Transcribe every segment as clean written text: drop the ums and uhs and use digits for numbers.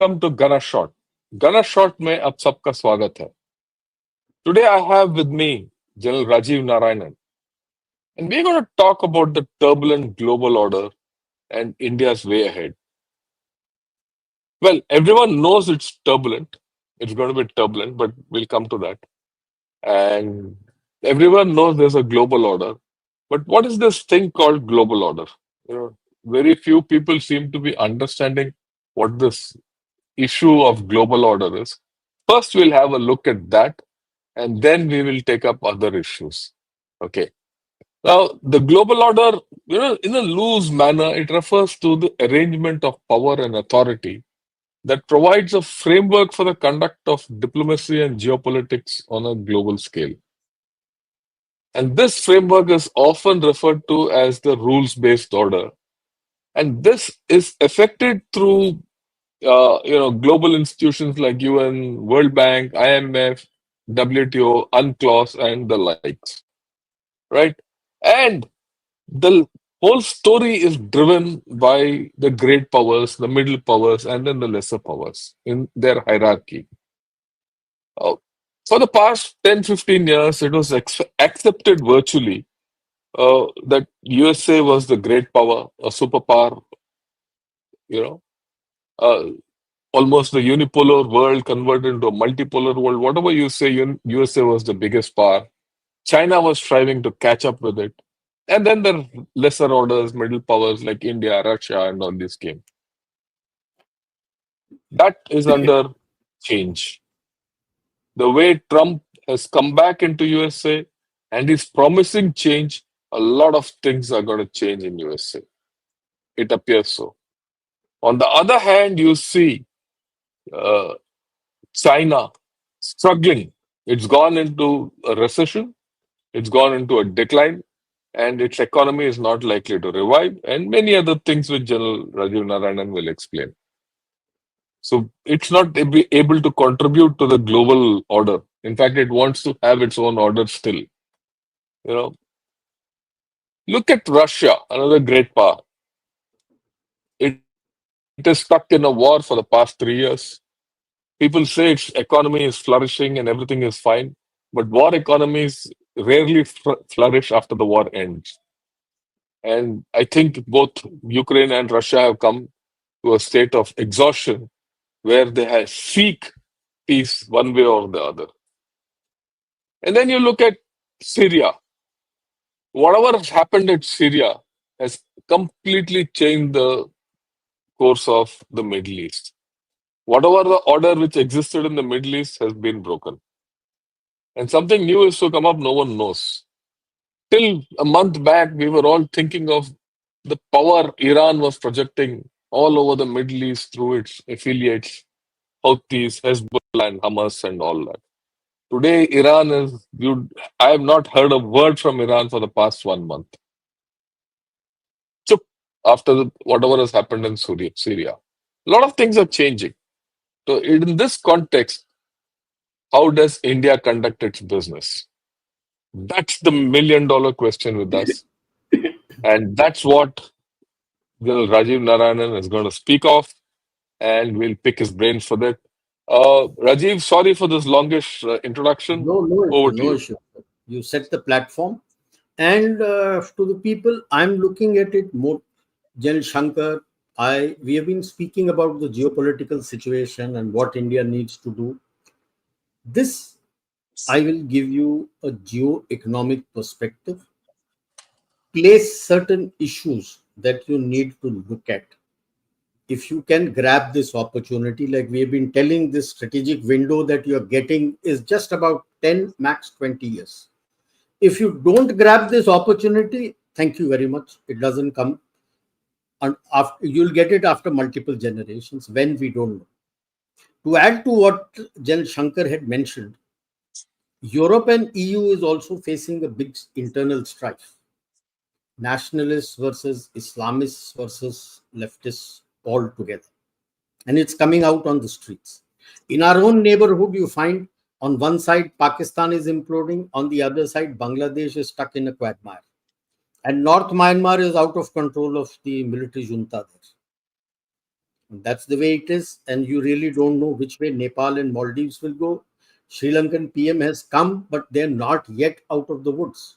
welcome to Gana Short. Gana Short में आप सबका स्वागत है. Today I have with me General Rajiv Narayanan, and we're going to talk about the turbulent global order and India's way ahead. Well, everyone knows it's turbulent. It's going to be turbulent, but we'll come to that. And everyone knows there's a global order. But what is this thing called global order? You know, very few people seem to be understanding what this issue of global order is. First, we'll have a look at that, and then we will take up other issues. Okay. Now, the global order, in a loose manner, it refers to the arrangement of power and authority that provides a framework for the conduct of diplomacy and geopolitics on a global scale. And this framework is often referred to as the rules-based order. And this is affected through global institutions like UN, World Bank, IMF, WTO, UNCLOS, and the likes, right? And the whole story is driven by the great powers, the middle powers, and then the lesser powers in their hierarchy. Uh, for the past 10, 15 years, it was accepted virtually that USA was the great power, a superpower, you know. Uh, Almost the unipolar world converted into a multipolar world. Whatever you say, USA was the biggest power. China was striving to catch up with it. And then the lesser orders, middle powers like India, Russia, and all this came. That is under change. The way Trump has come back into USA and is promising change, a lot of things are going to change in USA. It appears so. On the other hand, you see uh, China struggling. It's gone into a recession, it's gone into a decline, and its economy is not likely to revive, and many other things which General Rajiv Narayanan will explain. So it's not able to contribute to the global order. In fact, it wants to have its own order still. You know, look at Russia, another great power. It is stuck in a war for the past 3 years. People say its economy is flourishing and everything is fine, but war economies rarely flourish after the war ends. And I think both Ukraine and Russia have come to a state of exhaustion where they have seek peace one way or the other. And then you look at Syria. Whatever has happened at Syria has completely changed the course of the Middle East. Whatever the order which existed in the Middle East has been broken. And something new is to come up, no one knows. Till a month back, we were all thinking of the power Iran was projecting all over the Middle East through its affiliates, Houthis, Hezbollah, and Hamas, and all that. Today, Iran is, I have not heard a word from Iran for the past 1 month. Chup, after whatever has happened in Syria. A lot of things are changing. So, in this context, how does India conduct its business? That's the $1 million question with us. And that's what General Rajiv Narayanan is going to speak of, and we'll pick his brains for that. Rajiv, sorry for this longish introduction. No Over issue, to no you. issue. You set the platform. And to the people, I'm looking at it more. Gen Shankar, we have been speaking about the geopolitical situation and what India needs to do. This, I will give you a geoeconomic perspective, place certain issues that you need to look at. If you can grab this opportunity, like we have been telling, this strategic window that you're getting is just about 10, max 20 years. If you don't grab this opportunity, thank you very much. It doesn't come. And after, you'll get it after multiple generations when we don't know. To add to what Jan Shankar had mentioned, Europe and EU is also facing a big internal strife. Nationalists versus Islamists versus leftists all together. And it's coming out on the streets. In our own neighborhood, you find on one side Pakistan is imploding, on the other side Bangladesh is stuck in a quagmire. And North Myanmar is out of control of the military junta there. That's the way it is, and you really don't know which way Nepal and Maldives will go. Sri Lankan PM has come, but they're not yet out of the woods.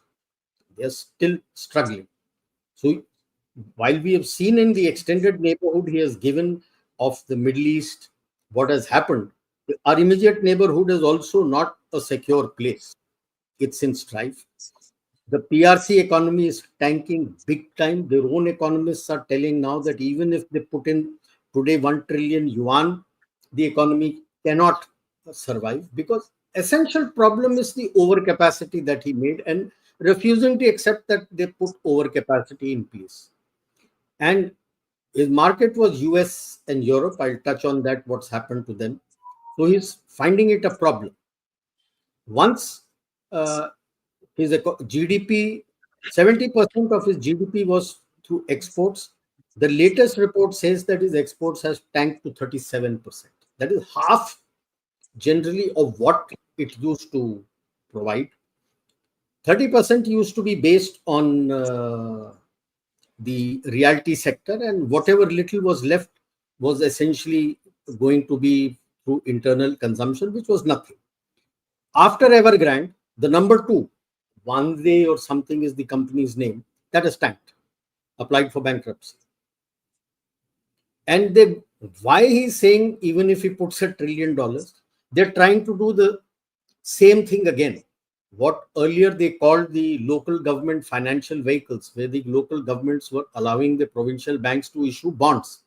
They're still struggling. So while we have seen in the extended neighborhood he has given of the Middle East what has happened, our immediate neighborhood is also not a secure place. It's in strife. The PRC economy is tanking big time. Their own economists are telling now that even if they put in today 1 trillion yuan, the economy cannot survive, because essential problem is the overcapacity that he made and refusing to accept that they put overcapacity in place. And his market was US and Europe. I'll touch on that, what's happened to them. So he's finding it a problem. Once uh, his GDP, 70% of his GDP was through exports. The latest report says that his exports has tanked to 37%. That is half generally of what it used to provide. 30% used to be based on the realty sector, and whatever little was left was essentially going to be through internal consumption, which was nothing. After Evergrande, the number two, Vanze or something is the company's name, that is tanked, applied for bankruptcy. And they, why he's saying even if he puts $1 trillion, they're trying to do the same thing again. What earlier they called the local government financial vehicles, where the local governments were allowing the provincial banks to issue bonds.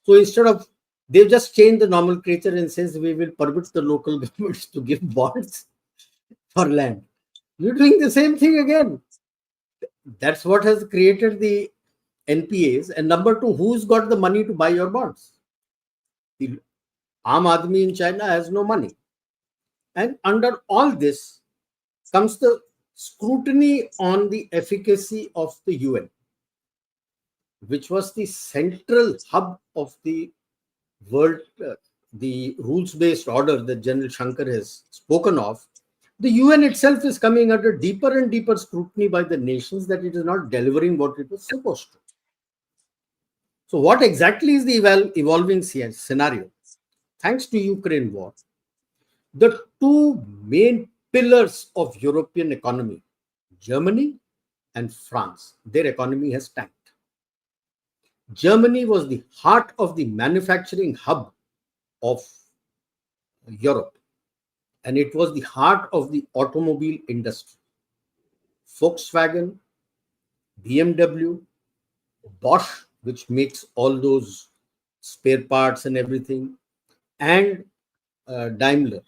So instead of, they've just changed the nomenclature and says we will permit the local governments to give bonds for land. You're doing the same thing again. That's what has created the NPAs. And number two, who's got the money to buy your bonds? The Aam Aadmi in China has no money. And under all this comes the scrutiny on the efficacy of the UN, which was the central hub of the world, the rules-based order that General Shankar has spoken of. The UN itself is coming under deeper and deeper scrutiny by the nations that it is not delivering what it was supposed to. So what exactly is the evolving scenario? Thanks to Ukraine war, the two main pillars of European economy, Germany and France, their economy has tanked. Germany was the heart of the manufacturing hub of Europe, and it was the heart of the automobile industry. Volkswagen, BMW, Bosch, which makes all those spare parts and everything, and Daimler.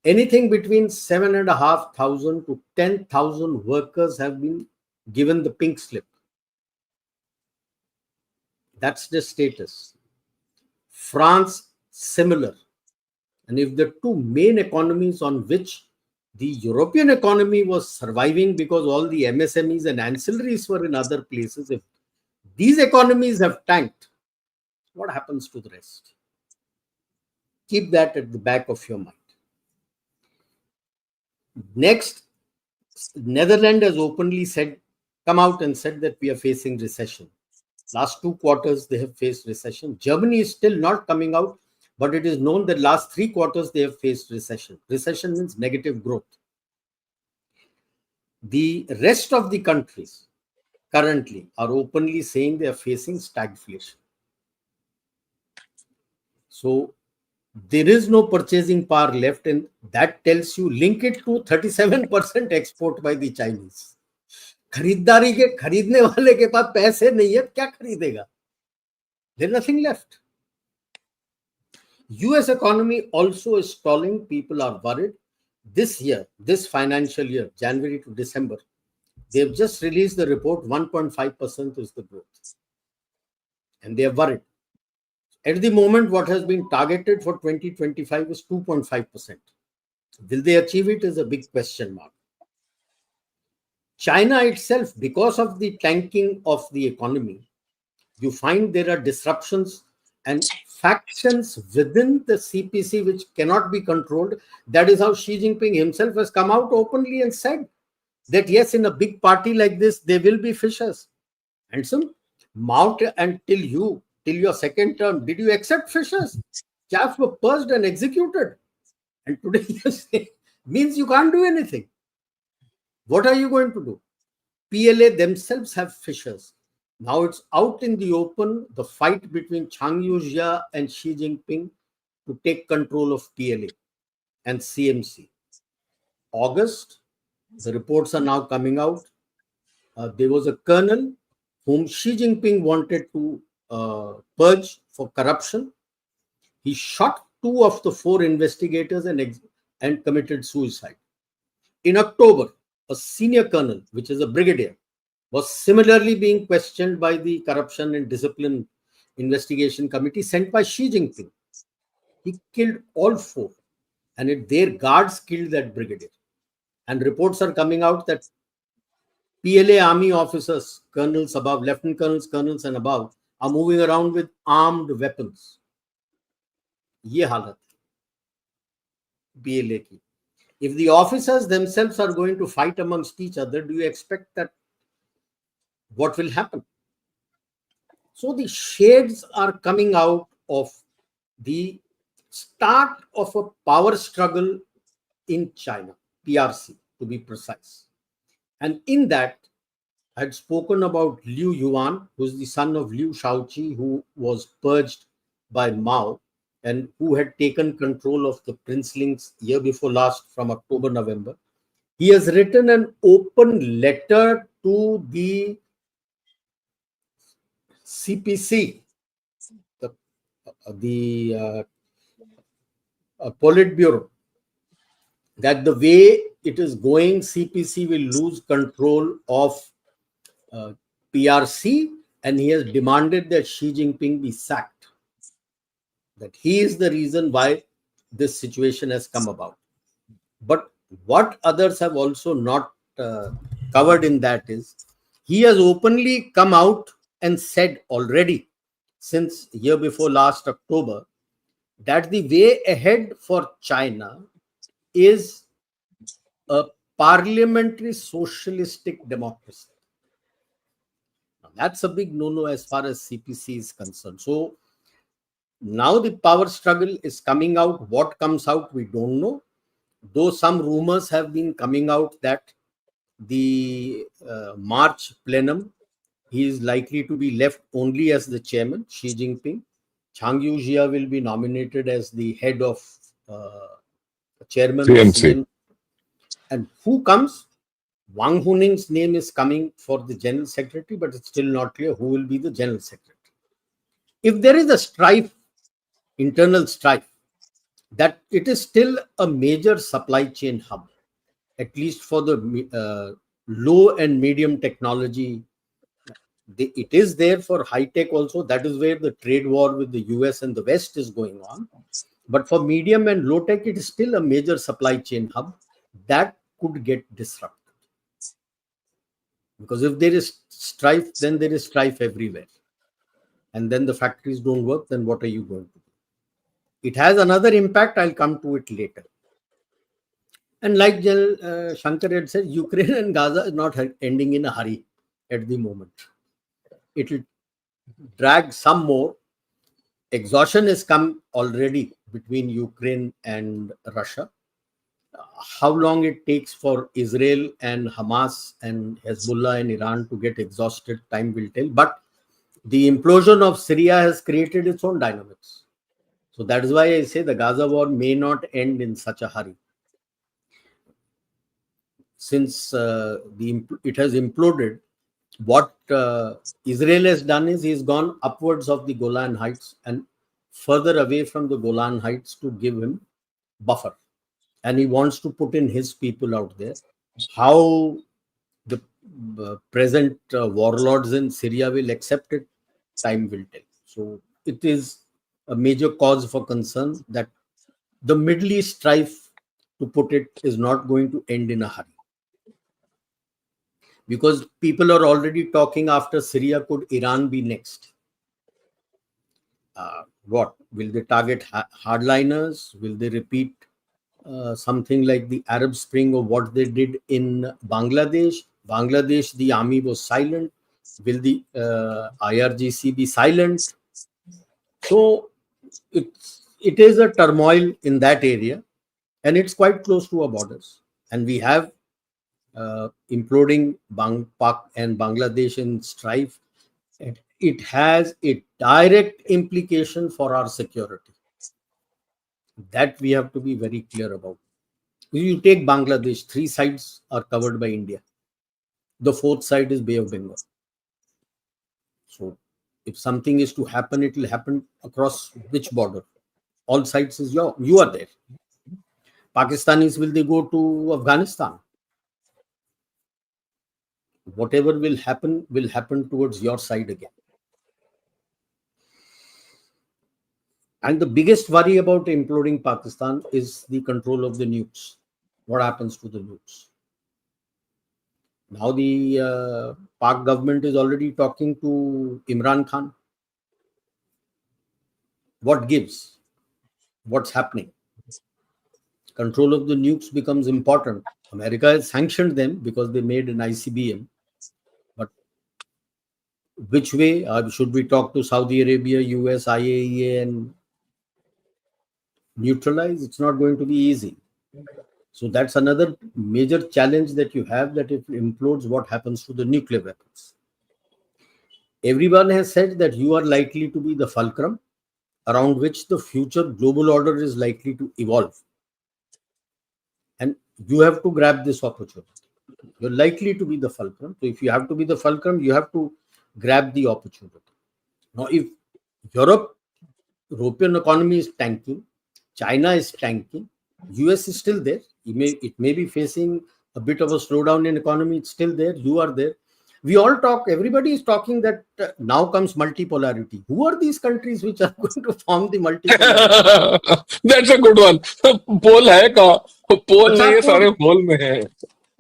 Anything between 7,500 to 10,000 workers have been given the pink slip. That's the status. France, similar. And if the two main economies on which the European economy was surviving because all the MSMEs and ancillaries were in other places, if these economies have tanked, what happens to the rest? Keep that at the back of your mind. Next, Netherlands has openly come out and said that we are facing recession. Last 2 quarters, they have faced recession. Germany is still not coming out, but it is known that last 3 quarters, they have faced recession. Recession means negative growth. The rest of the countries currently are openly saying they are facing stagflation. So there is no purchasing power left, and that tells you, link it to 37% export by the Chinese. खरीदारी के खरीदने वाले के पास पैसे नहीं है, क्या खरीदेगा? There's nothing left. US economy also is stalling. People are worried. This year, this financial year, January to December, they've just released the report, 1.5% is the growth. And they are worried. At the moment, what has been targeted for 2025 is 2.5%. Will they achieve it is a big question mark. China itself, because of the tanking of the economy, you find there are disruptions and factions within the CPC which cannot be controlled. That is how Xi Jinping himself has come out openly and said that yes, in a big party like this, there will be fissures. And some mount until you till your second term, did you accept fishers? Chaps were purged and executed. And today you say, means you can't do anything. What are you going to do? PLA themselves have fishers. Now it's out in the open, the fight between Chang Yu-jia and Xi Jinping to take control of PLA and CMC. August, the reports are now coming out. There was a colonel whom Xi Jinping wanted to purge for corruption. He shot 2 of the 4 investigators and committed suicide. In October, a senior colonel, which is a brigadier, was similarly being questioned by the Corruption and Discipline Investigation Committee sent by Xi Jinping. He killed all 4, and their guards killed that brigadier. And reports are coming out that PLA army officers, colonels above, lieutenant colonels and above, are moving around with armed weapons. ये हालत PLA की. If the officers themselves are going to fight amongst each other, do you expect that what will happen? So the shades are coming out of the start of a power struggle in China, PRC to be precise. And in that, I had spoken about Liu Yuan, who is the son of Liu Shaoqi, who was purged by Mao and who had taken control of the princelings year before last from October, November. He has written an open letter to the CPC, the Politburo, that the way it is going, CPC will lose control of PRC, and he has demanded that Xi Jinping be sacked. That he is the reason why this situation has come about. But what others have also not covered in that is, he has openly come out and said already since year before last October that the way ahead for China is a parliamentary socialistic democracy. Now, that's a big no-no as far as CPC is concerned. So now the power struggle is coming out. What comes out, we don't know. Though some rumors have been coming out that the March plenum, he is likely to be left only as the chairman, Xi Jinping. Chang Yu-jia will be nominated as the head of chairman of CMC. CM. And who comes? Wang Huning's name is coming for the general secretary, but it's still not clear who will be the general secretary. If there is a strife, internal strife, that it is still a major supply chain hub, at least for the low and medium technology. It is there for high tech also. That is where the trade war with the US and the West is going on. But for medium and low tech, it is still a major supply chain hub that could get disrupted. Because if there is strife, then there is strife everywhere. And then the factories don't work, then what are you going to do? It has another impact. I'll come to it later. And like Shankar had said, Ukraine and Gaza is not ending in a hurry at the moment. It will drag some more. Exhaustion has come already between Ukraine and Russia. How long it takes for Israel and Hamas and Hezbollah and Iran to get exhausted, time will tell. But the implosion of Syria has created its own dynamics. So that is why I say the Gaza war may not end in such a hurry. Since it has imploded, what Israel has done is he's gone upwards of the Golan Heights and further away from the Golan Heights to give him buffer. And he wants to put in his people out there. How the present warlords in Syria will accept it, time will tell. So it is a major cause for concern that the Middle East strife, to put it, is not going to end in a hurry. Because people are already talking after Syria, could Iran be next? What? Will they target hardliners? Will they repeat something like the Arab Spring or what they did in Bangladesh? Bangladesh, the army was silent. Will the IRGC be silent? So it is a turmoil in that area, and it's quite close to our borders. And we have imploding Pak and Bangladesh in strife. It has a direct implication for our security. That we have to be very clear about. If you take Bangladesh, three sides are covered by India. The fourth side is Bay of Bengal. So if something is to happen, it will happen across which border? All sides is you are there. Pakistanis, will they go to Afghanistan? Whatever will happen towards your side again. And the biggest worry about imploding Pakistan is the control of the nukes. What happens to the nukes? Now the Pak government is already talking to Imran Khan. What gives? What's happening? Control of the nukes becomes important. America has sanctioned them because they made an ICBM. But which way? Should we talk to Saudi Arabia, US, IAEA and neutralize? It's not going to be easy. So that's another major challenge that you have, that if it implodes, what happens to the nuclear weapons? Everyone has said that you are likely to be the fulcrum around which the future global order is likely to evolve. And you have to grab this opportunity. You're likely to be the fulcrum. So if you have to be the fulcrum, you have to grab the opportunity. Now, if European economy is tanking, China is tanking, US is still there. It may be facing a bit of a slowdown in economy. It's still there. You are there. We all talk. Everybody is talking that now comes multipolarity. Who are these countries which are going to form the multipolarity? That's a good one. पोल है कहाँ? पोल बचा नहीं है, कौन सारे whole में है.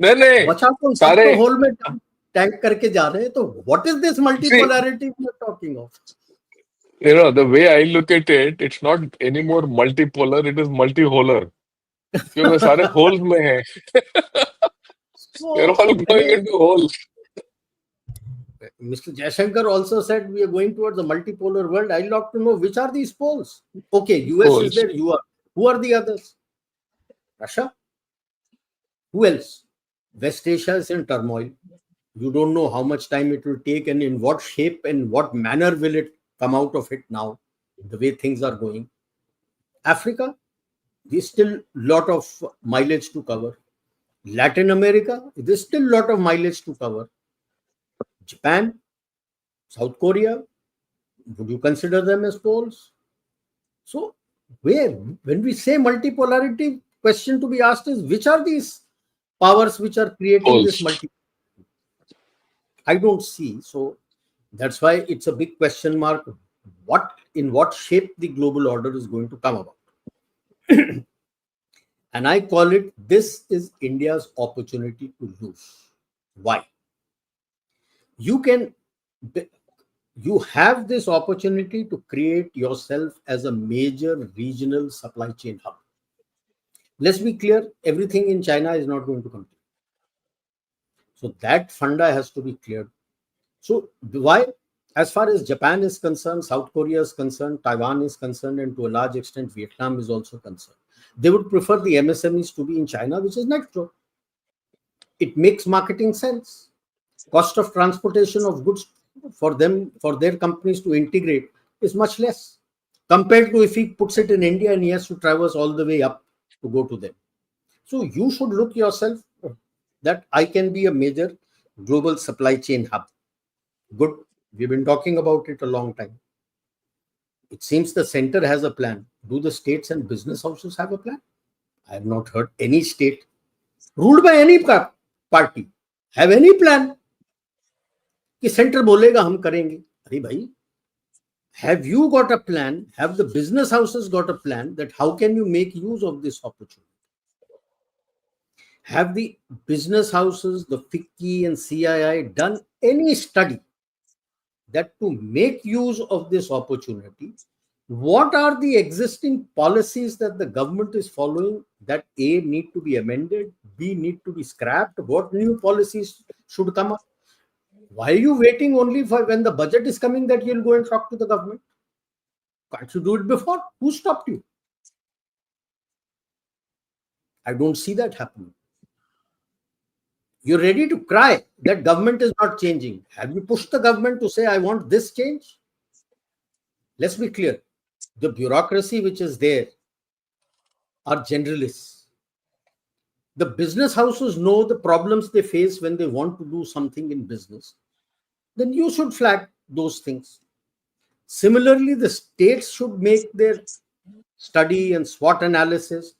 नहीं नहीं, बचा कौन सब सारे. तो होल में टैंक करके जा रहे हैं. तो what is this See, multipolarity we are talking of? the way I look at it, it's not anymore multipolar, it is multiholer. क्योंकि सारे होल में है. They're So all going into holes. Mr. Jaishankar also said we are going towards a multipolar world. I'd like to know which are these poles. Okay, US is Holes. there. You are. Who are the others? Russia. Who else? West Asia is in turmoil. You don't know how much time it will take and in what shape and what manner will it come out of it now, the way things are going. Africa, there's still a lot of mileage to cover. Latin America, there's still a lot of mileage to cover. Japan, South Korea, would you consider them as poles? So, when we say multipolarity, question to be asked is which are these powers which are creating this Holes. multipolarity? I don't see. So that's why it's a big question mark. In what shape the global order is going to come about? And I call it, this is India's opportunity to lose. Why? You have this opportunity to create yourself as a major regional supply chain hub. Let's be clear, everything in China is not going to compete. So that funda has to be cleared. So why? As far as Japan is concerned, South Korea is concerned, Taiwan is concerned, and to a large extent, Vietnam is also concerned. They would prefer the MSMEs to be in China, which is next door. It makes marketing sense. Cost of transportation of goods for them, for their companies to integrate, is much less compared to if he puts it in India and he has to traverse all the way up to go to them. So you should look yourself that I can be a major global supply chain hub. Good. We've been talking about it a long time. It seems the center has a plan. Do the states and business houses have a plan? I have not heard any state ruled by any party have any plan कि centre बोलेगा हम करेंगे. अरे भाई, have you got a plan? Have the business houses got a plan that how can you make use of this opportunity? Have the business houses, the FICCI and CII done any study that to make use of this opportunity, what are the existing policies that the government is following that A, need to be amended, B, need to be scrapped, what new policies should come up? Why are you waiting only for when the budget is coming that you'll go and talk to the government? Can't you do it before? Who stopped you? I don't see that happening. You're ready to cry that government is not changing. Have you pushed the government to say, I want this change? Let's be clear. The bureaucracy which is there are generalists. The business houses know the problems they face when they want to do something in business. Then you should flag those things. Similarly, the states should make their study and SWOT analysis.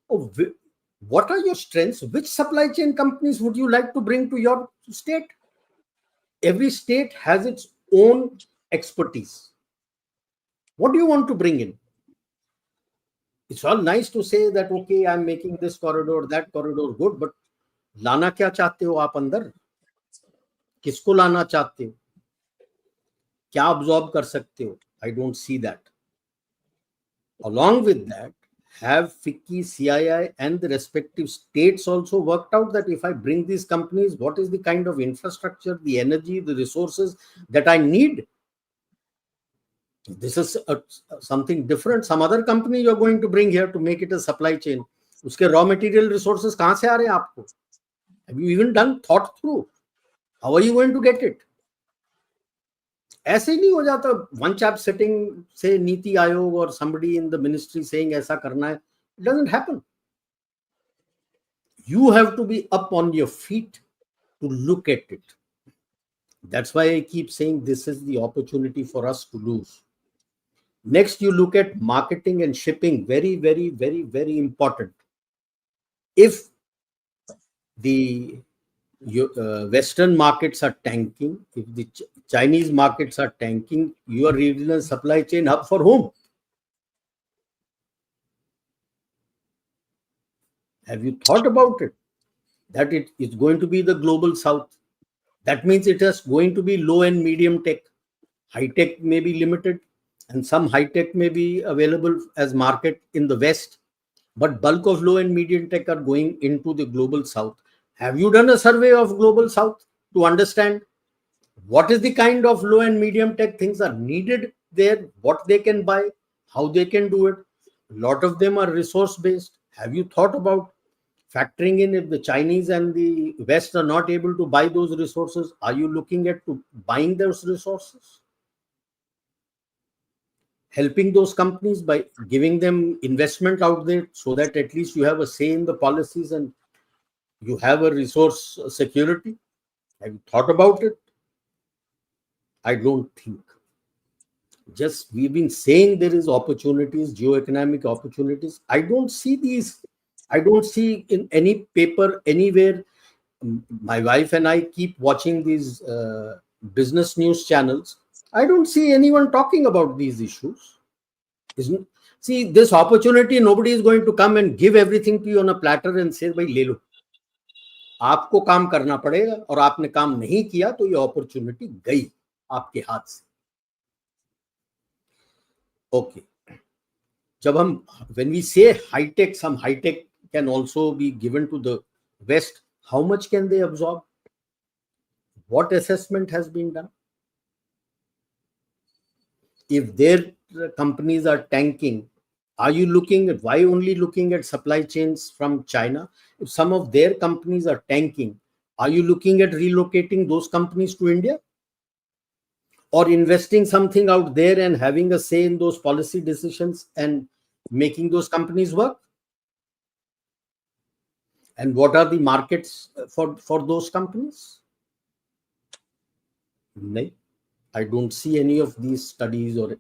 What are your strengths? Which supply chain companies would you like to bring to your state? Every state has its own expertise. What do you want to bring in? It's all nice to say that, okay, I'm making this corridor, that corridor good, but लाना क्या चाहते हो आप अंदर? किसको लाना चाहते हो? क्या absorb कर सकते हो? I don't see that. Along with that, have FICCI, CII, and the respective states also worked out that if I bring these companies, what is the kind of infrastructure, the energy, the resources that I need? This is something different. Some other company you're going to bring here to make it a supply chain. Uske raw material resources kahan se aa rahe hain aapko? Have you even thought through? How are you going to get it? ऐसे नहीं हो जाता one chap sitting say NITI Aayog or somebody in the ministry saying ऐसा करना है. It doesn't happen. You have to be up on your feet to look at it. That's why I keep saying this is the opportunity for us to lose. Next, you look at marketing and shipping. Very, very, very, very important. If the Western markets are tanking, if the Chinese markets are tanking, your regional supply chain hub for whom? Have you thought about it? That it is going to be the global south. That means it is going to be low and medium tech. High tech may be limited, and some high tech may be available as market in the West. But bulk of low and medium tech are going into the global south. Have you done a survey of global south to understand what is the kind of low and medium tech things are needed there, what they can buy, how they can do it? A lot of them are resource based. Have you thought about factoring in if the Chinese and the West are not able to buy those resources? Are you looking at buying those resources? Helping those companies by giving them investment out there so that at least you have a say in the policies and you have a resource security. Have you thought about it? I don't think. Just we've been saying there is opportunities, geoeconomic opportunities. I don't see these. I don't see in any paper anywhere. My wife and I keep watching these business news channels. I don't see anyone talking about these issues. Isn't see this opportunity? Nobody is going to come and give everything to you on a platter and say, "Bhai, le lo." आपको काम करना पड़ेगा और आपने काम नहीं किया तो ये अपॉर्चुनिटी गई आपके हाथ से. Okay. जब हम when we say high tech, some high tech can also be given to the West. How much can they absorb? What assessment has been done? If their companies are tanking, are you looking at why only looking at supply chains from China? If some of their companies are tanking, are you looking at relocating those companies to India? Or investing something out there and having a say in those policy decisions and making those companies work? And what are the markets for those companies? No, I don't see any of these studies or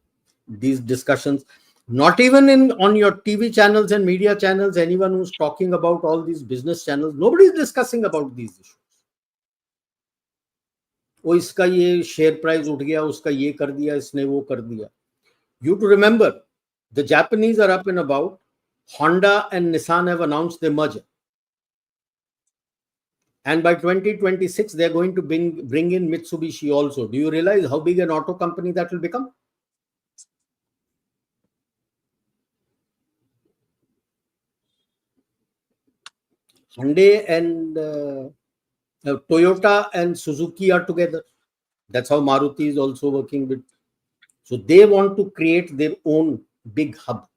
these discussions. Not even on your TV channels and media channels, anyone who's talking about all these business channels, nobody is discussing about these issues. ओ इसका ये share price उठ गया, उसका ये कर दिया, इसने वो कर दिया. You to remember, the Japanese are up and about. Honda and Nissan have announced their merger. And by 2026, they're going to bring in Mitsubishi also. Do you realize how big an auto company that will become? Hyundai and Toyota and Suzuki are together. That's how Maruti is also working with So they want to create their own big hub,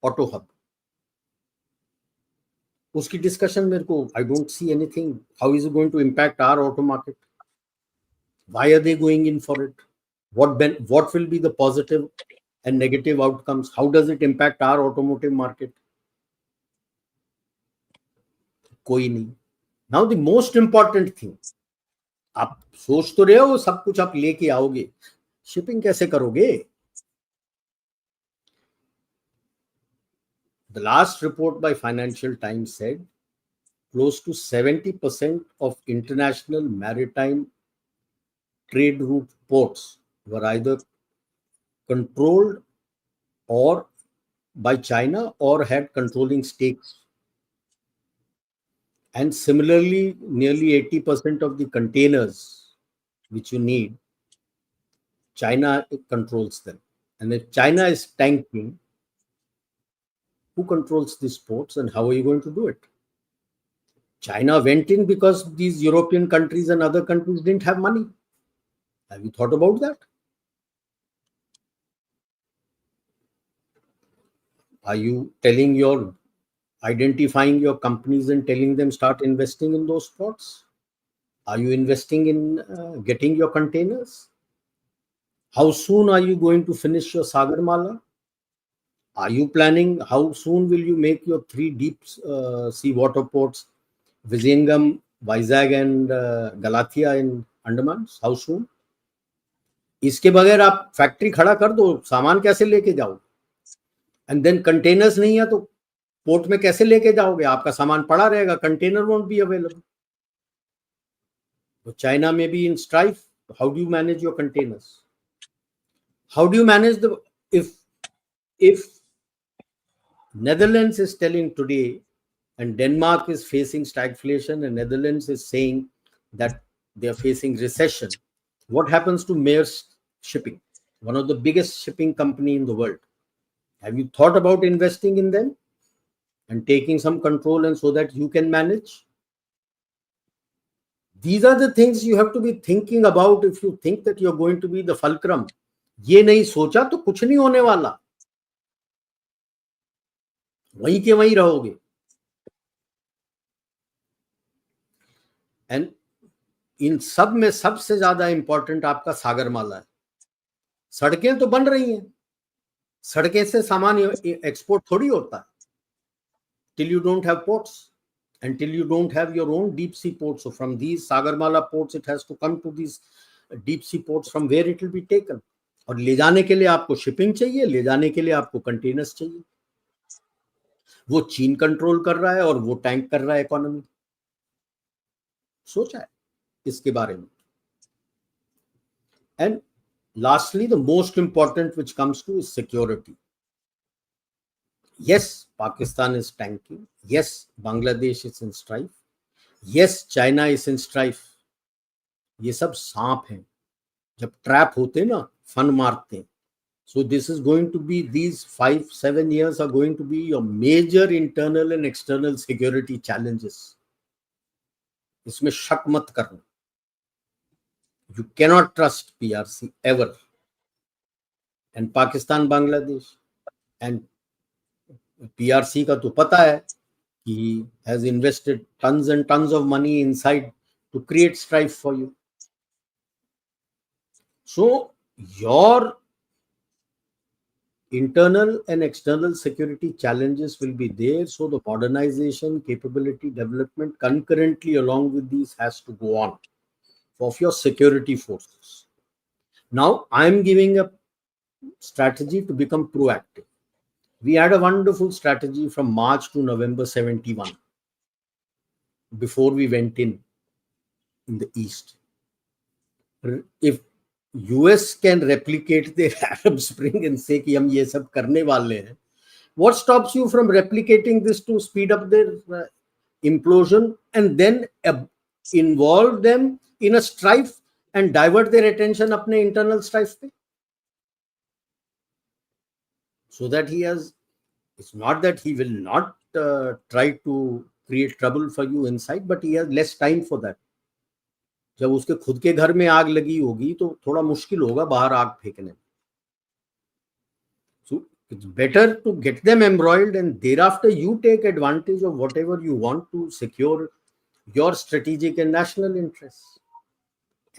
auto hub. Uski discussion mere ko, I don't see anything. How is it going to impact our auto market? Why are they going in for it? What will be the positive and negative outcomes? How does it impact our automotive market? कोई नहीं. Now the most important thing, आप सोच तो रहे हो सब कुछ आप लेके आओगे, शिपिंग कैसे करोगे? The last report by Financial Times said close to 70% of international maritime trade route ports were either controlled or by China or had controlling stakes. And similarly, nearly 80% of the containers which you need, China controls them. And if China is tanking, who controls these ports and how are you going to do it? China went in because these European countries and other countries didn't have money. Have you thought about that? Are you identifying your companies and telling them start investing in those ports? Are you investing in getting your containers? How soon are you going to finish your Sagarmala? Are you planning how soon will you make your 3 deep sea water ports, Vizhinjam, Vizag and Galathia in Andamans? How soon? इसके बगैर आप factory खड़ा कर दो, सामान कैसे लेके जाओ? एंड देन कंटेनर्स नहीं है तो पोर्ट में कैसे लेके जाओगे? आपका सामान पड़ा रहेगा, कंटेनर वोंट बी अवेलेबल. तो चाइना में भी in strife, how do you manage your containers? How do you manage if Netherlands is telling today and Denmark is facing stagflation and Netherlands is saying that they are facing recession? What happens to Maersk Shipping, one of the biggest shipping company in the world? Have you thought about investing in them and taking some control and so that you can manage? These are the things you have to be thinking about if you think that you're going to be the fulcrum. ये नहीं सोचा तो कुछ नहीं होने वाला, वहीं के वहीं रहोगे. एंड इन सब में सबसे ज्यादा इंपॉर्टेंट आपका सागरमाला है. सड़कें तो बन रही हैं, सड़कें से सामान एक्सपोर्ट थोड़ी होता है till you don't have ports and till you don't have your own deep sea ports. So from these Sagarmala ports it has to come to these deep sea ports from where it will be taken. और ले जाने के लिए आपको shipping चाहिए, ले जाने के लिए आपको कंटेनर्स चाहिए. वो चीन कंट्रोल कर रहा है और वो टैंक कर रहा है इकोनॉमी. सोचा है इसके बारे में? And lastly the most important which comes two is security. Yes, Pakistan is tanking. Yes, Bangladesh is in strife. Yes, China is in strife. ये सब सांप हैं, जब ट्रैप होते ना फन मारते हैं. So this is going to be, these 5-7 years are going to be your major internal and external security challenges. इसमें शक मत करना. You cannot trust PRC ever. And Pakistan, Bangladesh and PRC का तो पता है कि he has invested tons and tons of money inside to create strife for you. So your internal and external security challenges will be there. So the modernization, capability development concurrently along with these has to go on of your security forces. Now I'm giving a strategy to become proactive. We had a wonderful strategy from March to November 71 before we went in the East. If US can replicate the Arab Spring and say कि हम ये सब करने वाले हैं, what stops you from replicating this to speed up their implosion and then involve them in a strife and divert their attention अपने internal strife पे? So that he has, it's not that he will not try to create trouble for you inside, but he has less time for that. जब उसके खुद के घर में आग लगी होगी तो थोड़ा मुश्किल होगा बाहर आग फेंकने में. So it's better to get them embroiled and thereafter you take advantage of whatever you want to secure your strategic and national interests.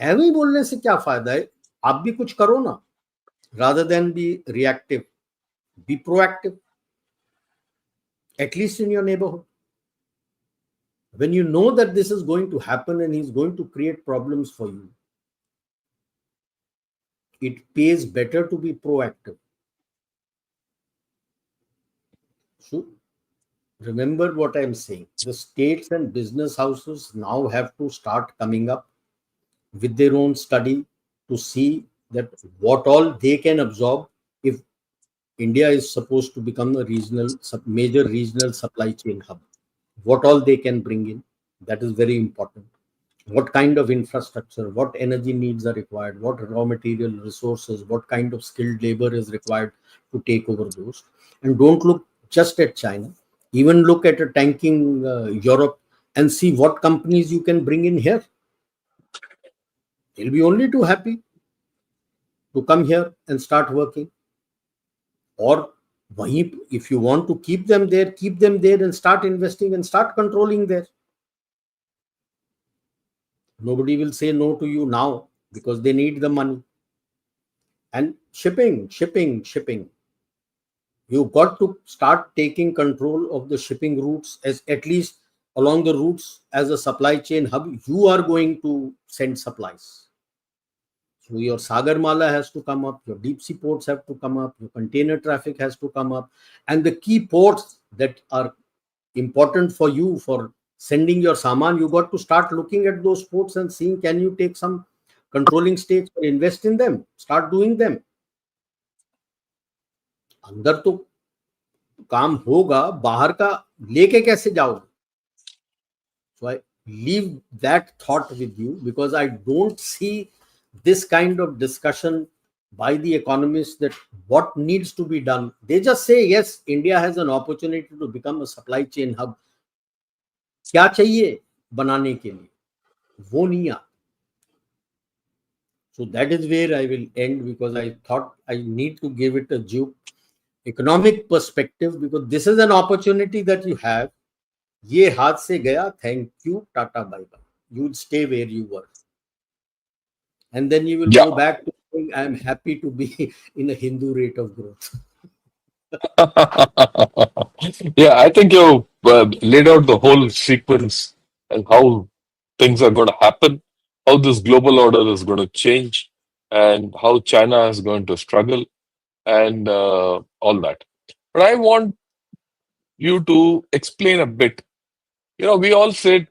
ऐਵੇਂ ही बोलने से क्या फायदा है? आप भी कुछ करो ना. Rather than be reactive, be proactive, at least in your neighborhood. When you know that this is going to happen and he's going to create problems for you, it pays better to be proactive. So remember what I'm saying. The states and business houses now have to start coming up with their own study to see that what all they can absorb if India is supposed to become a major regional supply chain hub. What all they can bring in, that is very important. What kind of infrastructure, what energy needs are required, what raw material resources, what kind of skilled labor is required to take over those. And don't look just at China, even look at a tanking Europe and see what companies you can bring in here. They'll be only too happy to come here and start working. Or if you want to keep them there and start investing and start controlling there. Nobody will say no to you now because they need the money. And shipping. You've got to start taking control of the shipping routes, as at least along the routes as a supply chain hub. You are going to send supplies. So your Sagarmala has to come up, your deep sea ports have to come up, your container traffic has to come up, and the key ports that are important for you for sending your saman, you got to start looking at those ports and seeing, can you take some controlling stakes or invest in them, start doing them. अंदर तो काम होगा, बाहर का लेके कैसे जाओगे? So I leave that thought with you because I don't see this kind of discussion by the economists that what needs to be done. They just say, yes, India has an opportunity to become a supply chain hub. क्या चाहिए बनाने के लिए? वो नहीं आता. So that is where I will end because I thought I need to give it a geoeconomic perspective because this is an opportunity that you have. ये हाथ से गया, thank you, tata, bye bye. You would stay where you were. And then you will Yeah. go back to saying, I'm happy to be in a Hindu rate of growth. Yeah, I think you laid out the whole sequence and how things are going to happen, how this global order is going to change, and how China is going to struggle, and all that. But I want you to explain a bit. You know, we all said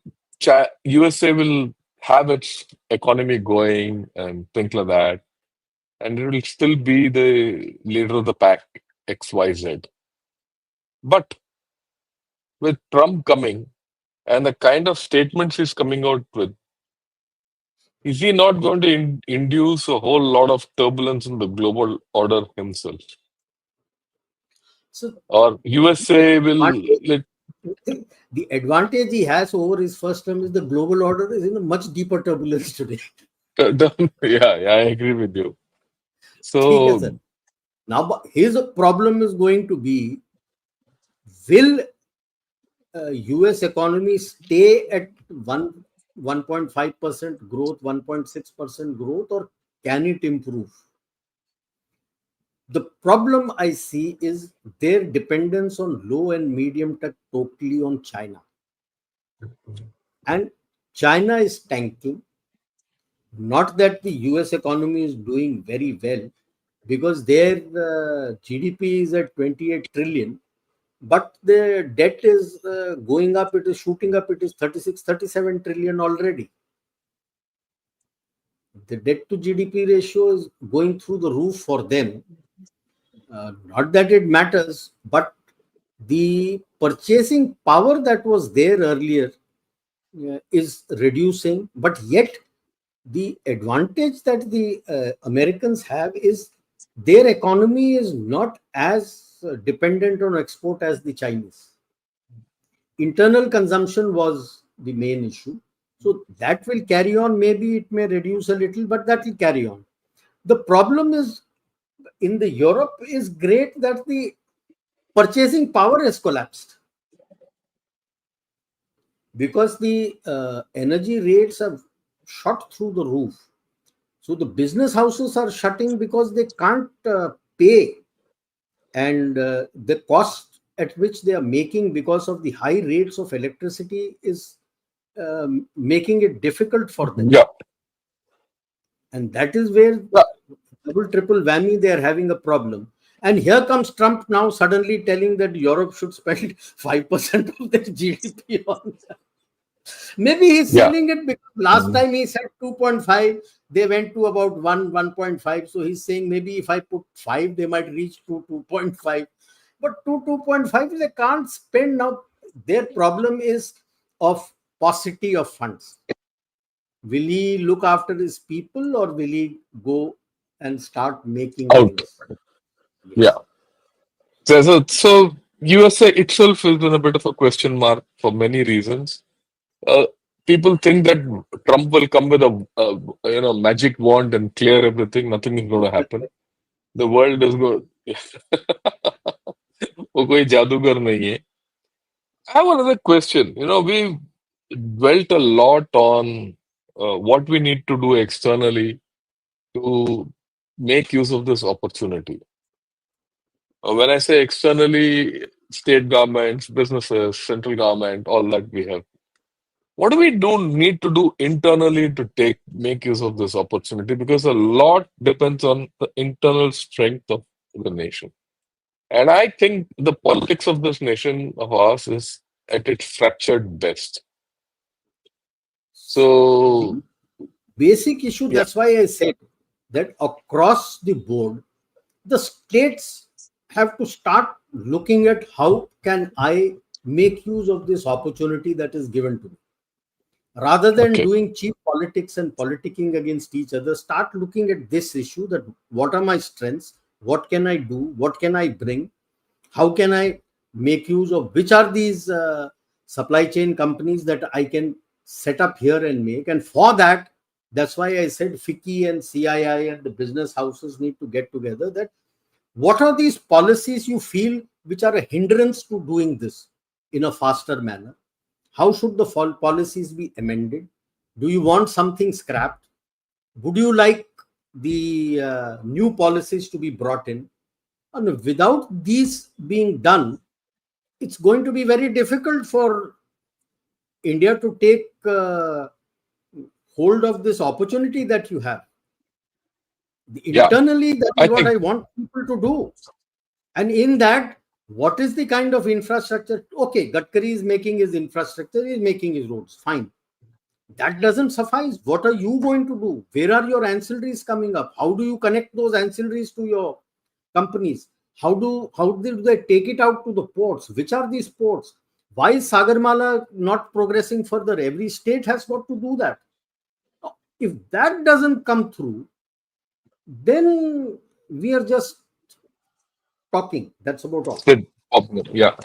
USA will have its economy going and things like that, and it will still be the leader of the pack, XYZ. But with Trump coming and the kind of statements he's coming out with, is he not going to induce a whole lot of turbulence in the global order himself? So Or USA will let. the advantage he has over his first term is the global order is in a much deeper turbulence today. Yeah, I agree with you. ठीक है So, sir. Now his problem is going to be, will US economy stay at 1.5% growth, 1.6% growth, or can it improve? The problem I see is their dependence on low and medium tech totally on China. And China is tanking. Not that the US economy is doing very well, because their GDP is at 28 trillion, but the debt is going up, it is shooting up, it is 36, 37 trillion already. The debt to GDP ratio is going through the roof for them. Not that it matters, but the purchasing power that was there earlier is reducing, but yet the advantage that the Americans have is their economy is not as dependent on export as the Chinese. Internal consumption was the main issue. So that will carry on. Maybe it may reduce a little, but that will carry on. The problem is in the Europe is great that the purchasing power has collapsed because the energy rates have shot through the roof. So the business houses are shutting because they can't pay, and the cost at which they are making because of the high rates of electricity is making it difficult for them. Yeah, And that is where yeah, double triple whammy, they are having a problem. And here comes Trump now suddenly telling that Europe should spend 5% of their GDP on. Maybe he's yeah. selling it because last Mm. time he said 2.5, they went to about 1, 1.5. So he's saying maybe if I put 5, they might reach to 2.5. But 2.5, they can't spend now. Their problem is of paucity of funds. Will he look after his people or will he go and start making Out. things? Yeah. Yes. So USA itself is in a bit of a question mark for many reasons. Uh, People think that Trump will come with a magic wand and clear everything. Nothing is going to happen. The world is going. वो कोई जादूगर नहीं है. I have another question. We dwelt a lot on what we need to do externally to make use of this opportunity. When I say externally, state governments, businesses, central government, all that we have. What do we need to do internally to make use of this opportunity? Because a lot depends on the internal strength of the nation. And I think the politics of this nation of ours is at its fractured best. The So, basic issue, yeah, that's why I said that across the board, the states have to start looking at how can I make use of this opportunity that is given to me. Rather than okay, doing cheap politics and politicking against each other, start looking at this issue, that what are my strengths, what can I do, what can I bring, how can I make use of, which are these supply chain companies that I can set up here and make. And for that, that's why I said FICCI and CII and the business houses need to get together, that what are these policies you feel which are a hindrance to doing this in a faster manner. How should the policies be amended? Do you want something scrapped? Would you like the new policies to be brought in? And without these being done, it's going to be very difficult for India to take hold of this opportunity that you have. yeah, Internally, that I is what think, I want people to do. And in that, what is the kind of infrastructure? Okay, Gadkari is making his infrastructure, he is making his roads. Fine. That doesn't suffice. What are you going to do? Where are your ancillaries coming up? How do you connect those ancillaries to your companies? How do they take it out to the ports? Which are these ports? Why is Sagarmala not progressing further? Every state has got to do that. If that doesn't come through, then we are just talking. That's about all. Sid, yeah,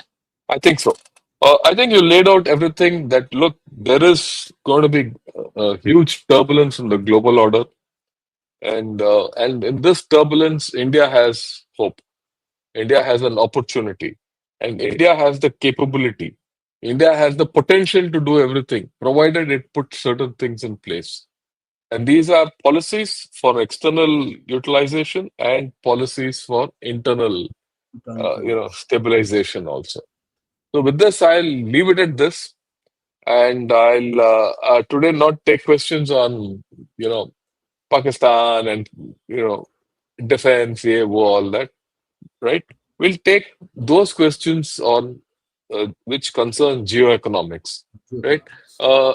I think so. I think you laid out everything that, look, there is going to be a huge turbulence in the global order. And in this turbulence, India has hope. India has an opportunity, and India has the capability. India has the potential to do everything, provided it puts certain things in place. And these are policies for external utilization and policies for internal, stabilization also. So with this, I'll leave it at this, and I'll today not take questions on, you know, Pakistan and, you know, defense, yeah, war, all that, right? We'll take those questions on which concern geoeconomics, right? Uh,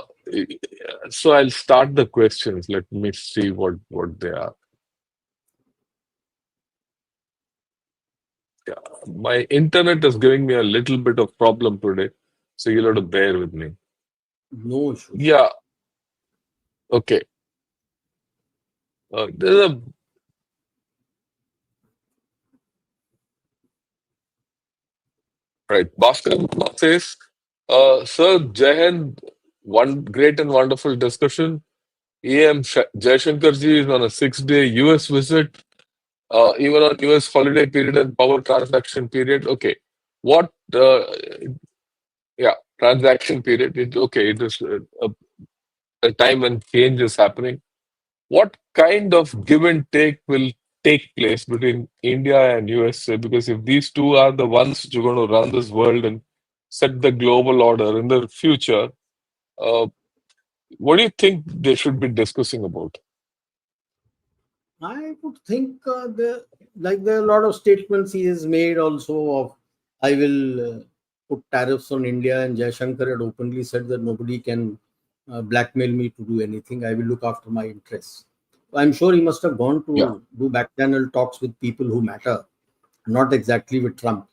so I'll start the questions. Let me see what they are. Yeah, my internet is giving me a little bit of problem today, so you'll have to bear with me. No issues. Yeah, okay. There's a right. Bhaskar says, Sir Jai Hind, one great and wonderful discussion. EM Jaishankarji is on a 6-day US visit, even on US holiday period and power transaction period. Okay. What, yeah, transaction period. Okay, it is a time when change is happening. What kind of give and take will take place between India and USA? Because if these two are the ones who are going to run this world and set the global order in the future, uh, what do you think they should be discussing about? I would think there are a lot of statements he has made also of I will put tariffs on India, and Jaishankar had openly said that nobody can blackmail me to do anything. I will look after my interests. I'm sure he must have gone Yeah. to do back channel talks with people who matter, not exactly with Trump,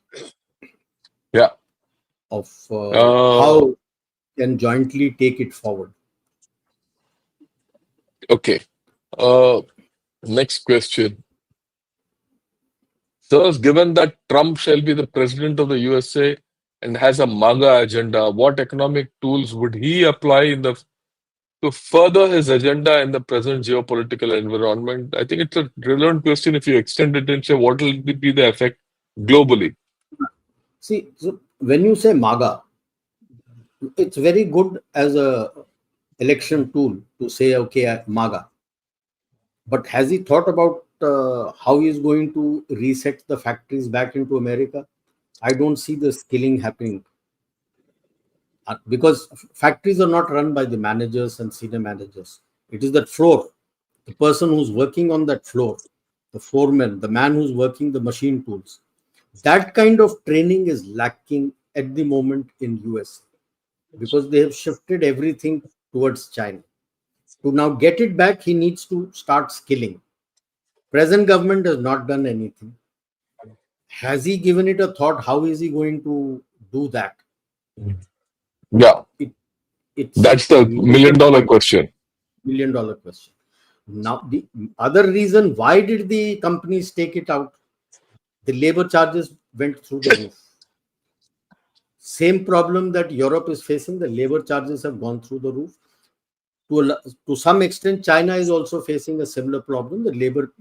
Yeah. of Uh, how can jointly take it forward. okay. Uh, Next question. Sirs, given that Trump shall be the president of the USA and has a MAGA agenda, what economic tools would he apply to further his agenda in the present geopolitical environment? I think it's a relevant question if you extend it and say what will be the effect globally. See, so when you say MAGA, it's very good as a election tool to say, okay, MAGA. But has he thought about how he is going to reset the factories back into America? I don't see the skilling happening because factories are not run by the managers and senior managers. It is that floor, the person who's working on that floor, the foreman, the man who's working the machine tools. That kind of training is lacking at the moment in US because they have shifted everything towards China. To now get it back, he needs to start skilling. Present government has not done anything. Has he given it a thought? How is he going to do that? Yeah, It, it's a that's the major million-dollar point, question. $1 million question. Now, the other reason why did the companies take it out? The labor charges went through the roof. Same problem that Europe is facing, the labor charges have gone through the roof. To some extent, China is also facing a similar problem. The labor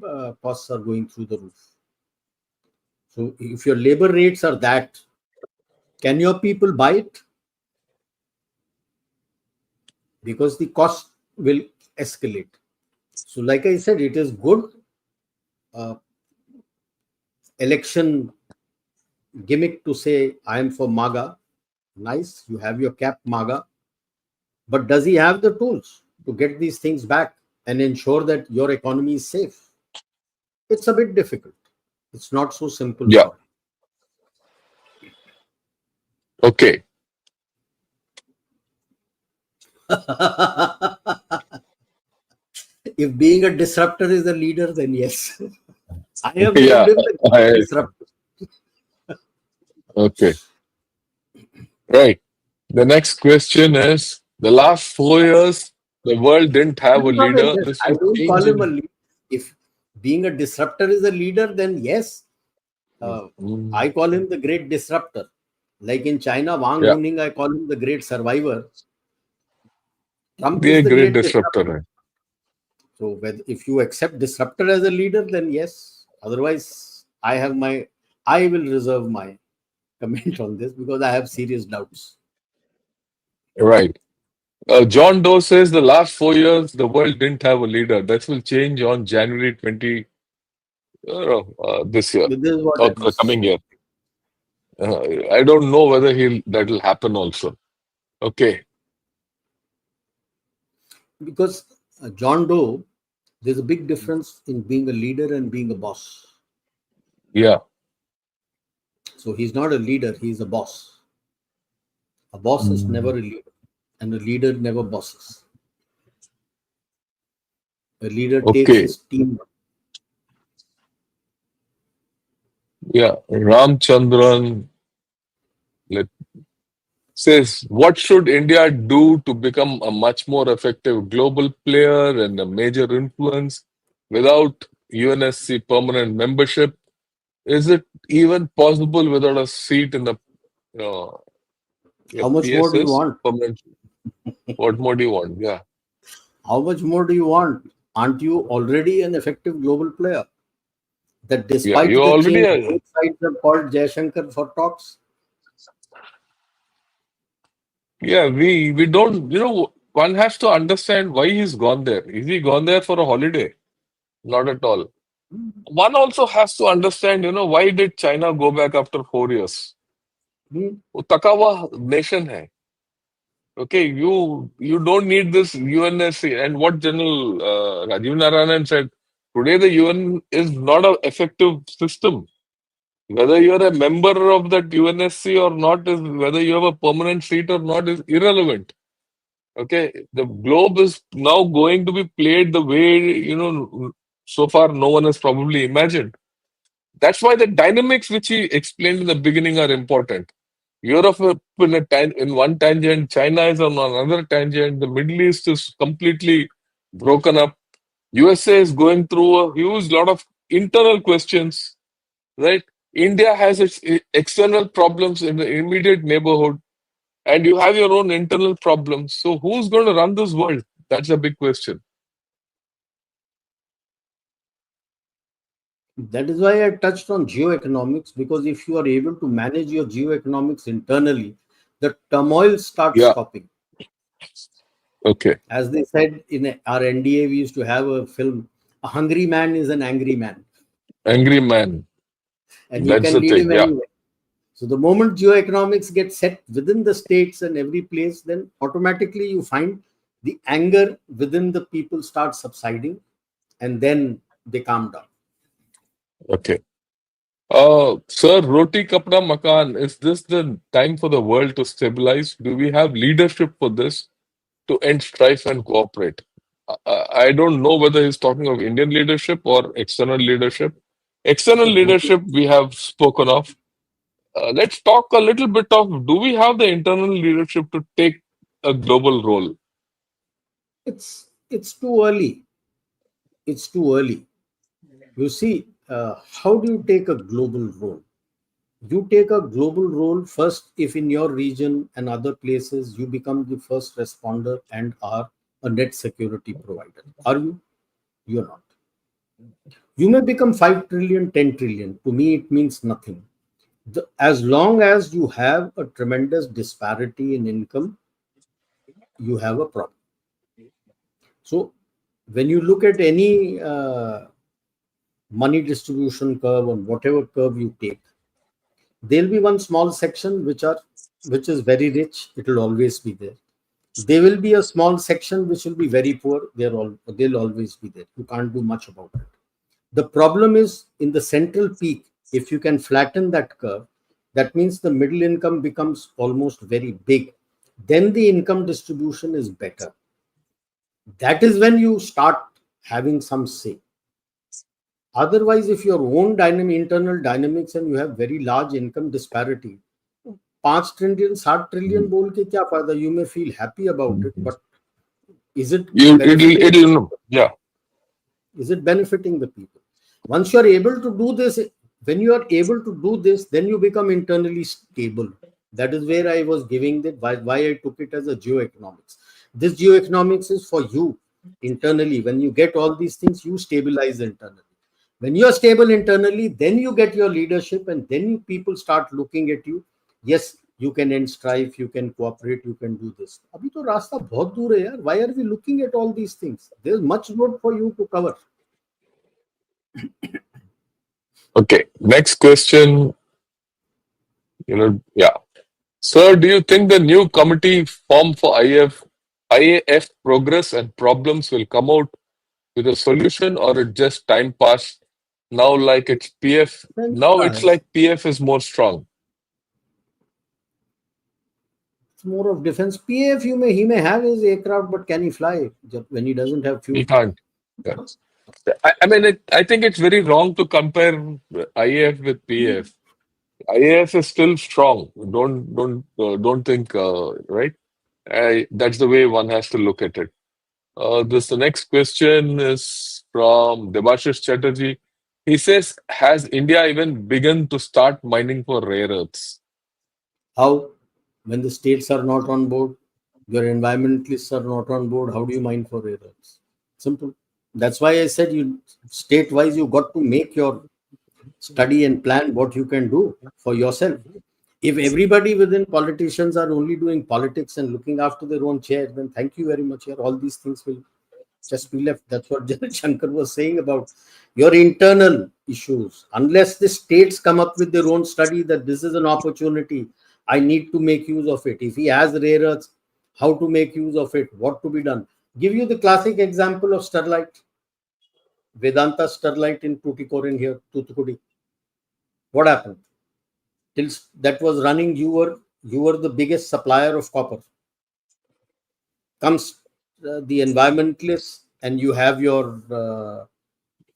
costs are going through the roof. So, if your labor rates are that, can your people buy it? Because the cost will escalate. So, like I said, it is good uh, election gimmick to say, I am for MAGA. Nice, you have your cap MAGA. But does he have the tools to get these things back and ensure that your economy is safe? It's a bit difficult. It's not so simple Yeah. for Okay. him. If being a disruptor is a leader, then yes. I have named Yeah. him the I, disruptor. okay. Right. The next question is the last 4 years, the world didn't have a leader. This I will don't call change him a in. leader. If being a disruptor is a leader, then yes. I Mm, call him the great disruptor. Like in China, Wang yeah. Huning, I call him the great survivor. Trump Be is a the great great disruptor. disruptor. Right? So if you accept disruptor as a leader, then yes. Otherwise, I will reserve my comment on this because I have serious doubts. Right. John Doe says the last 4 years, the world didn't have a leader. That will change on January 20, this year This is what or I the was coming year. I don't know whether that will happen also. Okay. because John Doe, there's a big difference in being a leader and being a boss. Yeah. So he's not a leader, he's a boss. A boss is never a leader, and a leader never bosses. A leader takes Okay. his team. Yeah. Ramchandran let, says, what should India do to become a much more effective global player and a major influence without UNSC permanent membership? Is it even possible without a seat in the uh, yeah, How much more do you PSS want? permanent? What more do you want? Yeah. How much more do you want? Aren't you already an effective global player? That Yeah. despite You the already change, are. both sides have called Shankar for talks. Yeah. We don't, one has to understand why he's gone there. Is he gone there for a holiday? Not at all. One also has to understand, why did China go back after 4 years? Hmm. वो थका हुआ nation है. Okay, you don't need this UNSC. And what General Rajiv Narayanan said, today the UN is not an effective system. Whether you're a member of that UNSC or not, is whether you have a permanent seat or not, is irrelevant. Okay, the globe is now going to be played the way, so far no one has probably imagined. That's why the dynamics which he explained in the beginning are important. Europe in one tangent, China is on another tangent, the Middle East is completely broken up. USA is going through a huge lot of internal questions, right? India has its external problems in the immediate neighborhood, and you have your own internal problems. So, who's going to run this world? That's a big question. That is why I touched on geoeconomics, because if you are able to manage your geoeconomics internally, the turmoil starts Yeah. stopping. Okay. As they said in our NDA, we used to have a film, A Hungry Man is an Angry Man, Angry man. and you That's can the lead thing. him Yeah. anywhere. So the moment geoeconomics gets set within the states and every place, then automatically you find the anger within the people starts subsiding, and then they calm down. Okay. Sir, Roti Kapda Makan, is this the time for the world to stabilize? Do we have leadership for this to end strife and cooperate? I don't know whether he's talking of Indian leadership or external leadership. External So Roti, leadership we have spoken of. Let's talk a little bit of, do we have the internal leadership to take a global role? it's too early. It's too early. You see, how do you take a global role? You take a global role first if in your region and other places you become the first responder and are a net security provider. Are you? You're not. You may become 5 trillion, 10 trillion. To me, it means nothing. As long as you have a tremendous disparity in income, you have a problem. So, when you look at any money distribution curve or whatever curve you take, there'll be one small section which is very rich. It will always be there. There will be a small section which will be very poor. They'll always be there. You can't do much about it. The problem is in the central peak. If you can flatten that curve, that means the middle income becomes almost very big. Then the income distribution is better. That is when you start having some say. Otherwise, if your own internal dynamics and you have very large income disparity, 5 trillion, 7 trillion बोल के क्या फायदा? You may feel happy about it, but is it benefiting? Yeah. Is it benefiting the people? Once you are able to do this, when you are able to do this, then you become internally stable. That is where I was giving that why I took it as a geoeconomics. This geoeconomics is for you internally. When you get all these things, you stabilize internally. When you are stable internally, then you get your leadership, and then people start looking at you. Yes, you can end strife, you can cooperate, you can do this. अभी तो रास्ता बहुत दूर है यार. Why are we looking at all these things? There's much road for you to cover. Okay. Next question. Yeah. Sir, do you think the new committee formed for IAF progress and problems will come out with a solution, or it just time passed? Now, like it's PF, Defense now का it's है. like PF is more strong. It's more of defense. PF, he may have his aircraft, but can he fly when he doesn't have We fuel? can't. Yes. I mean, I think it's very wrong to compare IAF with PF. IAF is still strong. Don't think right. That's the way one has to look at it. The next question is from Debashish Chatterjee. He says, has India even begun to start mining for rare earths? How? When the states are not on board. Your environmentalists are not on board. How do you mine for rare earths? Simple. That's why I said you state wise you got to make your study and plan what you can do for yourself. If everybody within politicians are only doing politics and looking after their own chair, then thank you very much. Here, all these things will just be left. That's what Shankar was saying about your internal issues. Unless the states come up with their own study that this is an opportunity, I need to make use of it. If he has rare earths, how to make use of it, what to be done. Give you the classic example of Sterlite, Vedanta Sterlite in Tuticorin here, Tuticorin. What happened? Till that was running, you were the biggest supplier of copper. Comes the environmentalists, and you have your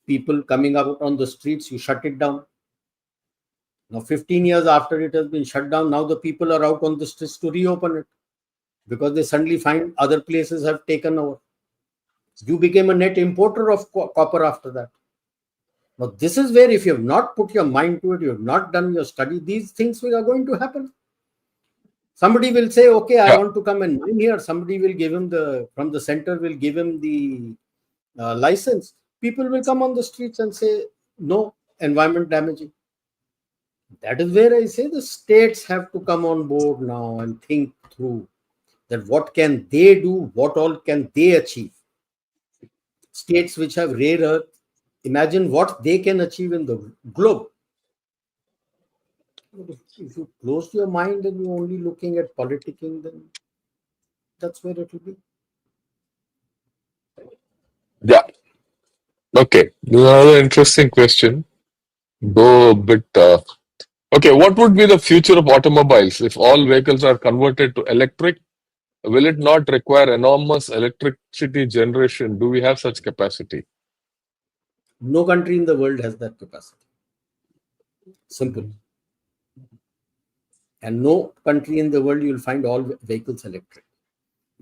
people coming out on the streets. You shut it down. Now, 15 years after it has been shut down, now the people are out on the streets to reopen it because they suddenly find other places have taken over. You became a net importer of copper after that. Now, this is where if you have not put your mind to it, you have not done your study, these things are going to happen. Somebody will say, okay, I Yeah, want to come and mine here. Somebody will give him from the center will give him the license. People will come on the streets and say, no, environment damaging. That is where I say the states have to come on board now and think through that what can they do, what all can they achieve. States which have rare earth, imagine what they can achieve in the globe. If you close your mind and you're only looking at politicking, then that's where it will be. yeah. Okay. Another interesting question. Go a bit. Okay, what would be the future of automobiles if all vehicles are converted to electric? Will it not require enormous electricity generation? Do we have such capacity? No country in the world has that capacity. Simple. And no country in the world you'll find all vehicles electric.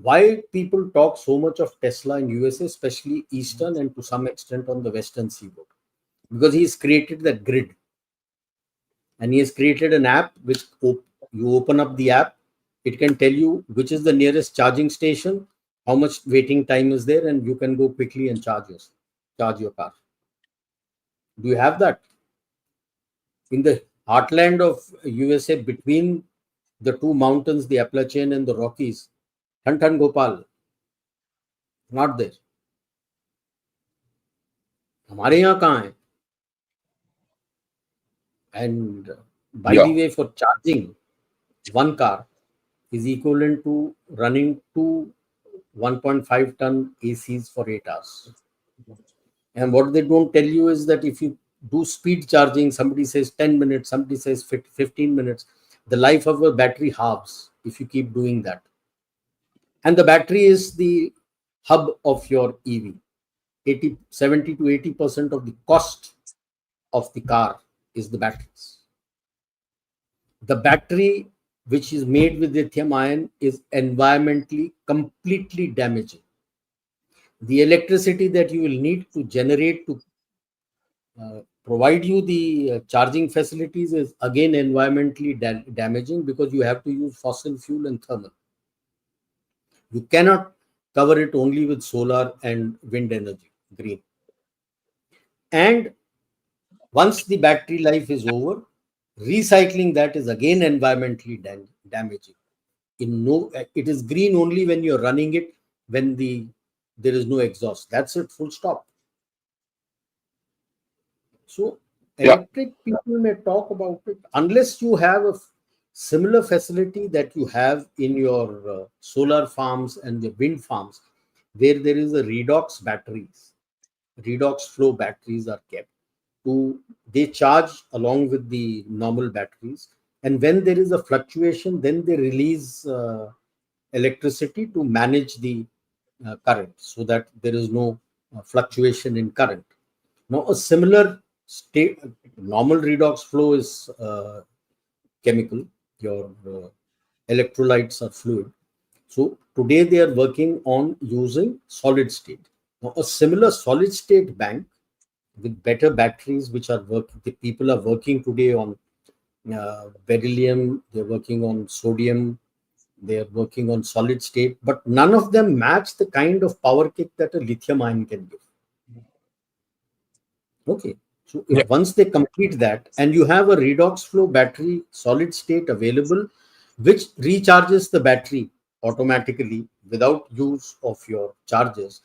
Why people talk so much of Tesla in USA, especially Eastern and to some extent on the Western seaboard? Because he's created that grid, and he has created an app which you open up the app, it can tell you which is the nearest charging station, how much waiting time is there, and you can go quickly and charge your car. Do you have that? In the heartland of USA, between the two mountains, the Appalachian and the Rockies, Than Gopal, not there. हमारे यहाँ कहाँ है? And by Yeah, the way, for charging one car is equivalent to running two 1.5-ton ACs for 8 hours. And what they don't tell you is that if you do speed charging, somebody says 10 minutes, somebody says 15 minutes, the life of a battery halves if you keep doing that. And the battery is the hub of your EV. 70 to 80% of the cost of the car is the batteries. The battery which is made with lithium ion is environmentally completely damaging. The electricity that you will need to generate to provide you the charging facilities is again environmentally damaging because you have to use fossil fuel and thermal. You cannot cover it only with solar and wind energy, green. And once the battery life is over, recycling that is again environmentally damaging. It is green only when you're running it, when there is no exhaust. That's it, full stop. So yeah, electric people may talk about it unless you have a similar facility that you have in your solar farms and the wind farms, where there is a redox batteries, redox flow batteries are kept. They charge along with the normal batteries, and when there is a fluctuation, then they release electricity to manage the current so that there is no fluctuation in current. Now, a similar state, normal redox flow is chemical. Your electrolytes are fluid. So today they are working on using solid state. Now, a similar solid state bank with better batteries, which are working. The people are working today on beryllium. They're working on sodium They are working on solid state, but none of them match the kind of power kick that a lithium ion can give. Okay. So if Yeah. once they complete that and you have a redox flow battery solid state available, which recharges the battery automatically without use of your chargers,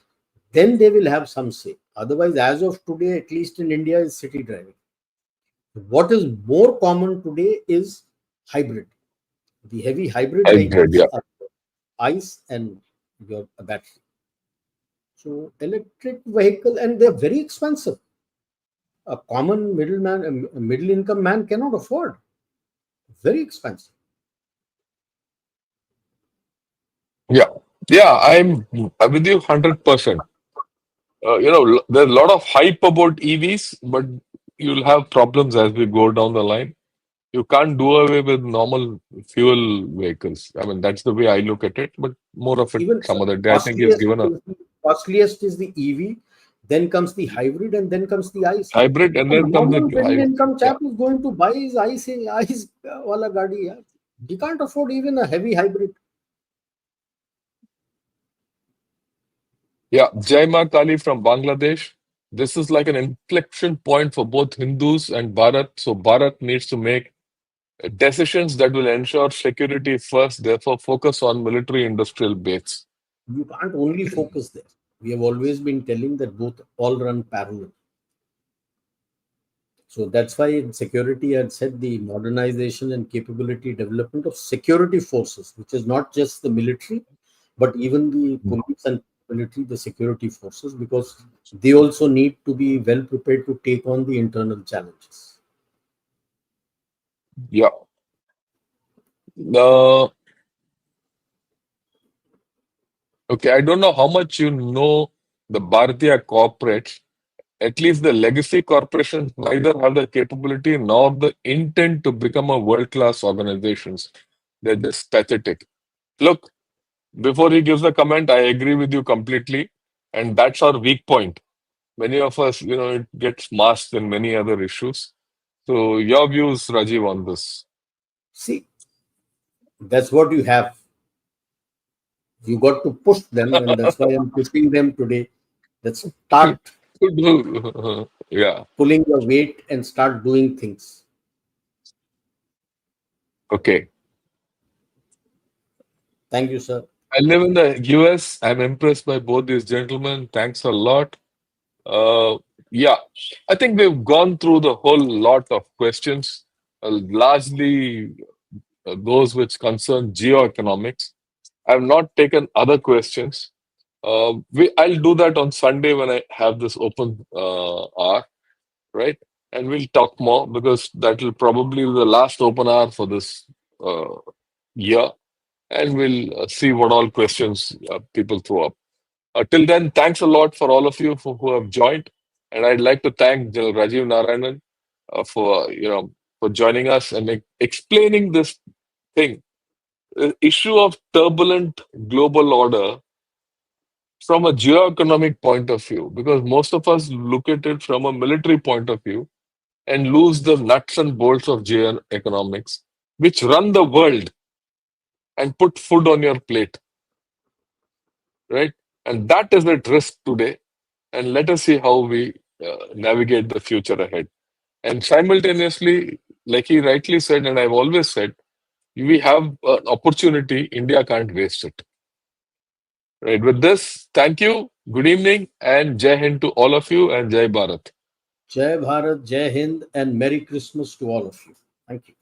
then they will have some say. Otherwise, as of today, at least in India, is city driving. What is more common today is hybrid. The heavy hybrid Hybrid, vehicles yeah. are ICE and your battery. So electric vehicle, and they're very expensive. A common middleman, a middle income man cannot afford. Very expensive. Yeah. Yeah, I'm with you 100%. There's a lot of hype about EVs, but you'll have problems as we go down the line. You can't do away with normal fuel vehicles. I mean, that's the way I look at it, but more of it Even some other day. I think you've costliest given a is the EV, then comes the hybrid, and then comes the ICE. hybrid and A then comes normal the middle hybrid. income Yeah. chap is going to buy his ICE wala gadi. Yeah. He can't afford even a heavy hybrid. Yeah. Jai Ma Kali from Bangladesh. This is like an inflection point for both Hindus and Bharat. So Bharat needs to make decisions that will ensure security first, therefore focus on military industrial base. You can't only focus there. We have always been telling that both all run parallel. So that's why in security had said the modernization and capability development of security forces, which is not just the military, but even the police and military, the security forces, because they also need to be well prepared to take on the internal challenges. Yeah. Uh, okay, I don't know how much you know the Bharatiya corporates. At least the legacy corporations neither have the capability nor the intent to become a world-class organizations. They're just pathetic. Look, before he gives a comment, I agree with you completely. And that's our weak point. Many of us, it gets masked in many other issues. So your views, Rajiv, on this? See, that's what you have. You got to push them, and that's why I'm pushing them today. Let's start Yeah. pulling your weight and start doing things. Okay. Thank you, sir. I live in the US. I'm impressed by both these gentlemen. Thanks a lot. Uh, yeah, I think we've gone through the whole lot of questions, largely those which concern geoeconomics. I've not taken other questions. I'll do that on Sunday when I have this open hour, right? And we'll talk more because that will probably be the last open hour for this uh, year, and we'll see what all questions people throw up. Till then, thanks a lot for all of you who have joined, and I'd like to thank General Rajiv Narayanan for joining us and explaining this thing, the issue of turbulent global order from a geoeconomic point of view, because most of us look at it from a military point of view and lose the nuts and bolts of geoeconomics, which run the world and put food on your plate, right? And that is at risk today. And let us see how we navigate the future ahead. And simultaneously, like he rightly said, and I've always said, we have an opportunity. India can't waste it. Right. With this, thank you. Good evening and Jai Hind to all of you and Jai Bharat. Jai Bharat, Jai Hind, and Merry Christmas to all of you. Thank you.